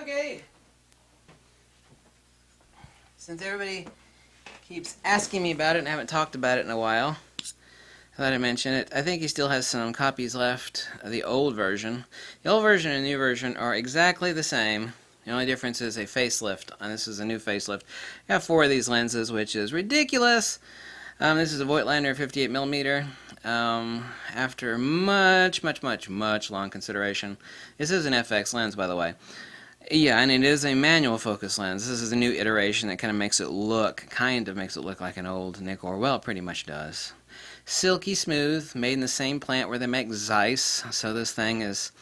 Okay. Since everybody keeps asking me about it and I haven't talked about it in a while, I thought I'd mention it. I think he still has some copies left of the old version. The old version and the new version are exactly the same. The only difference is a facelift, and this is a new facelift. I have 4 of these lenses, which is ridiculous. This is a Voigtlander 58mm. After much long consideration. This is an FX lens, by the way. Yeah, and it is a manual focus lens. This is a new iteration that kind of makes it look like an old Nikkor. Well, it pretty much does. Silky smooth, made in the same plant where they make Zeiss. So this thing is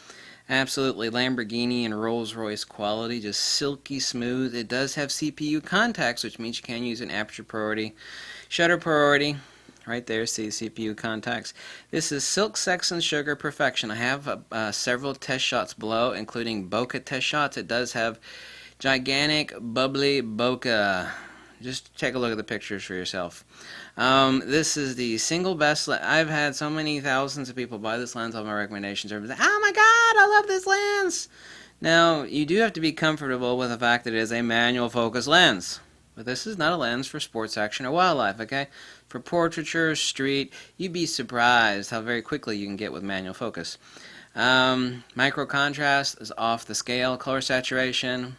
absolutely Lamborghini and Rolls-Royce quality, just silky smooth. It does have CPU contacts, which means you can use an aperture priority, shutter priority. Right there, see CPU contacts. This is Silk Sex and Sugar Perfection. I have several test shots below, including bokeh test shots. It does have gigantic, bubbly bokeh. Just take a look at the pictures for yourself. This is the single best lens. I've had so many thousands of people buy this lens on my recommendations. Everybody's like, oh my god, I love this lens! Now, you do have to be comfortable with the fact that it is a manual focus lens. But this is not a lens for sports action or wildlife, okay? For portraiture, street, you'd be surprised how very quickly you can get with manual focus. Micro contrast is off the scale. Color saturation,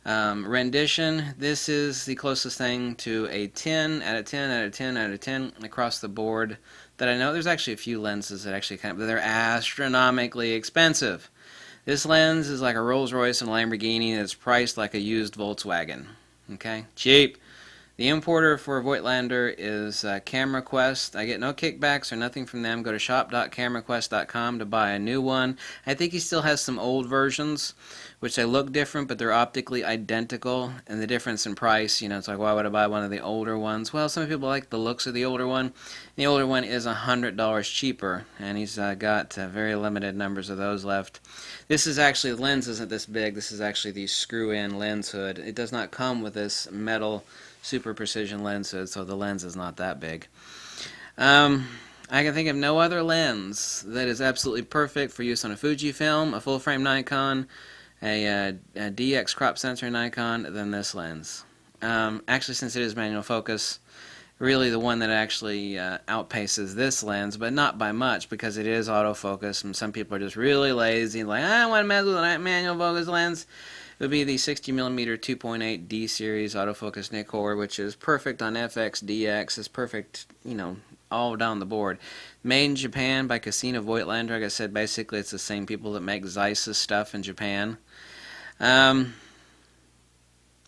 rendition, this is the closest thing to a 10 out of 10 out of 10 out of 10 across the board that I know. There's actually a few lenses that actually but they're astronomically expensive. This lens is like a Rolls-Royce and a Lamborghini that's priced like a used Volkswagen. Okay, cheap. The importer for Voigtlander is Camera Quest. I get no kickbacks or nothing from them. Go to shop.cameraquest.com to buy a new one. I think he still has some old versions, which they look different, but they're optically identical. And the difference in price, it's like, why would I buy one of the older ones? Well, some people like the looks of the older one. The older one is $100 cheaper, and he's got very limited numbers of those left. This is actually, the lens isn't this big. This is actually the screw-in lens hood. It does not come with this metal super precision lens hood, so the lens is not that big. I can think of no other lens that is absolutely perfect for use on a Fujifilm, a full-frame Nikon, a DX crop sensor Nikon than this lens. Actually, since it is manual focus, really the one that actually outpaces this lens, but not by much because it is autofocus, and some people are just really lazy, like, I don't want to mess with a manual focus lens. It would be the 60mm 2.8 D series autofocus Nikkor, which is perfect on FX, DX. It's perfect, all down the board. Made in Japan by Casino Voigtlander. Like I said, basically it's the same people that make Zeiss's stuff in Japan.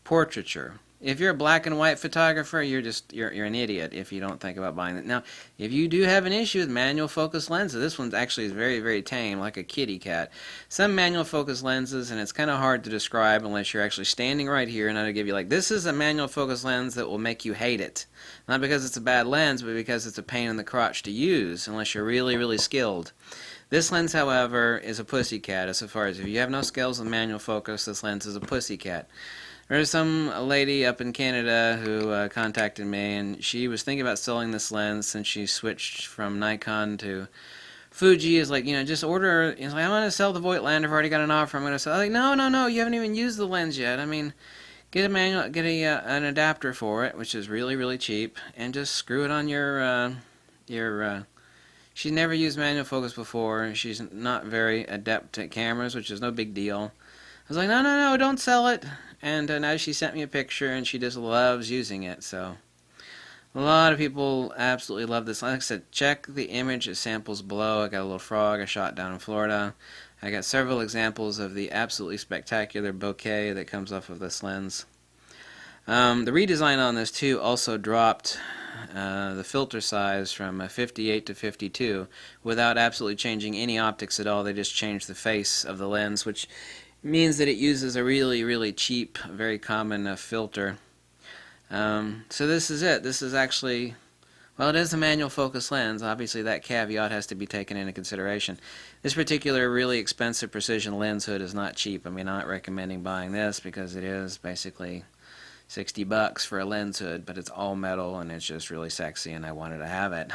Portraiture. If you're a black and white photographer, you're an idiot if you don't think about buying it. Now, if you do have an issue with manual focus lenses, this one actually is very tame, like a kitty cat. Some manual focus lenses, and it's kind of hard to describe unless you're actually standing right here, and I'll give you like, this is a manual focus lens that will make you hate it. Not because it's a bad lens, but because it's a pain in the crotch to use, unless you're really skilled. This lens, however, is a pussycat as far as if you have no skills with manual focus, this lens is a pussycat. There's some lady up in Canada who contacted me, and she was thinking about selling this lens since she switched from Nikon to Fuji. Is like, just order. He's like, I want to sell the Voigtlander. I've already got an offer. I'm going to sell. I'm like, no, you haven't even used the lens yet. I mean, get an adapter for it, which is really cheap, and just screw it on your. She's never used manual focus before. She's not very adept at cameras, which is no big deal. I was like, no, don't sell it. And now she sent me a picture, and she just loves using it. So a lot of people absolutely love this. Like I said, check the image of samples below. I got a little frog I shot down in Florida. I got several examples of the absolutely spectacular bokeh that comes off of this lens. The redesign on this, too, also dropped the filter size from 58 to 52 without absolutely changing any optics at all. They just changed the face of the lens, which means that it uses a really cheap, very common filter. So this is it. This is actually, well, it is a manual focus lens. Obviously that caveat has to be taken into consideration. This particular really expensive precision lens hood is not cheap. I mean, I'm not recommending buying this because it is basically $60 for a lens hood, but it's all metal and it's just really sexy and I wanted to have it.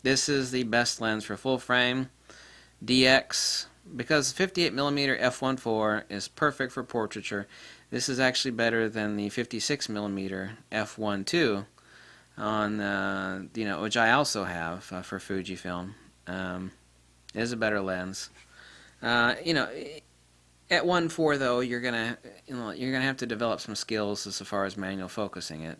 This is the best lens for full frame, DX, because 58mm f1.4 is perfect for portraiture. This is actually better than the 56mm f1.2 on which I also have for Fujifilm. It is a better lens. At 1.4 though, you're gonna have to develop some skills as far as manual focusing it.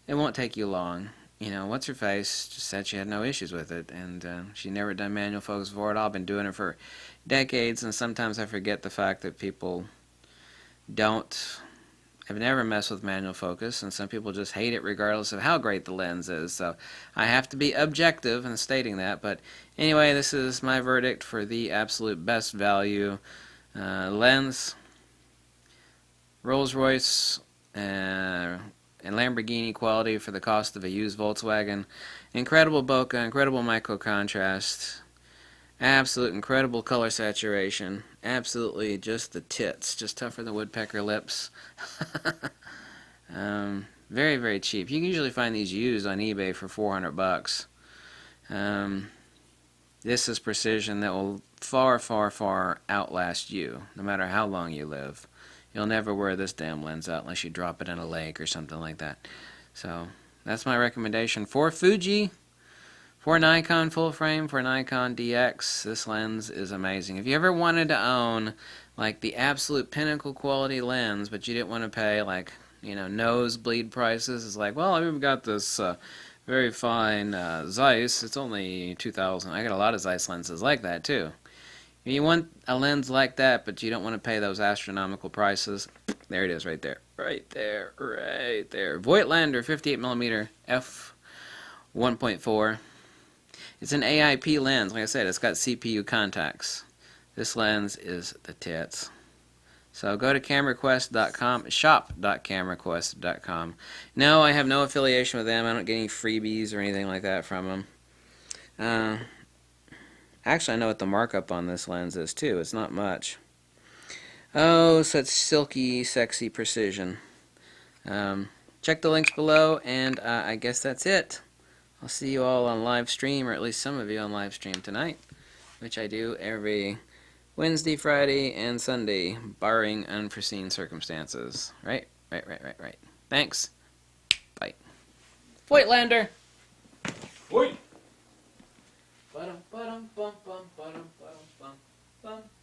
It won't take you long. What's her face just said she had no issues with it, and she never done manual focus before at all. I've been doing it for decades, and sometimes I forget the fact that people have never messed with manual focus, and some people just hate it regardless of how great the lens is. So I have to be objective in stating that. But anyway, this is my verdict for the absolute best value lens. Rolls-Royce and Lamborghini quality for the cost of a used Volkswagen. Incredible bokeh, incredible micro contrast, absolute incredible color saturation, absolutely just the tits, just tougher than woodpecker lips. Very, very cheap. You can usually find these used on eBay for $400. This is precision that will far, far, far outlast you, no matter how long you live. You'll never wear this damn lens out unless you drop it in a lake or something like that. So that's my recommendation for Fuji, for Nikon full frame, for Nikon DX. This lens is amazing. If you ever wanted to own like the absolute pinnacle quality lens, but you didn't want to pay like nosebleed prices, it's like, well, I've got this very fine Zeiss. It's only $2,000. I got a lot of Zeiss lenses like that too. If you want a lens like that, but you don't want to pay those astronomical prices, there it is right there. Right there. Right there. Voigtlander 58mm f1.4. It's an AIP lens. Like I said, it's got CPU contacts. This lens is the tits. So go to cameraquest.com, shop.cameraquest.com. No, I have no affiliation with them. I don't get any freebies or anything like that from them. Actually, I know what the markup on this lens is, too. It's not much. Oh, such silky, sexy precision. Check the links below, and I guess that's it. I'll see you all on live stream, or at least some of you on live stream tonight, which I do every Wednesday, Friday, and Sunday, barring unforeseen circumstances. Right? Right. Thanks. Bye. Voigtlander! Voigt! Ba-dum, ba-dum, bum, bum, ba-dum, ba-dum, bum, bum.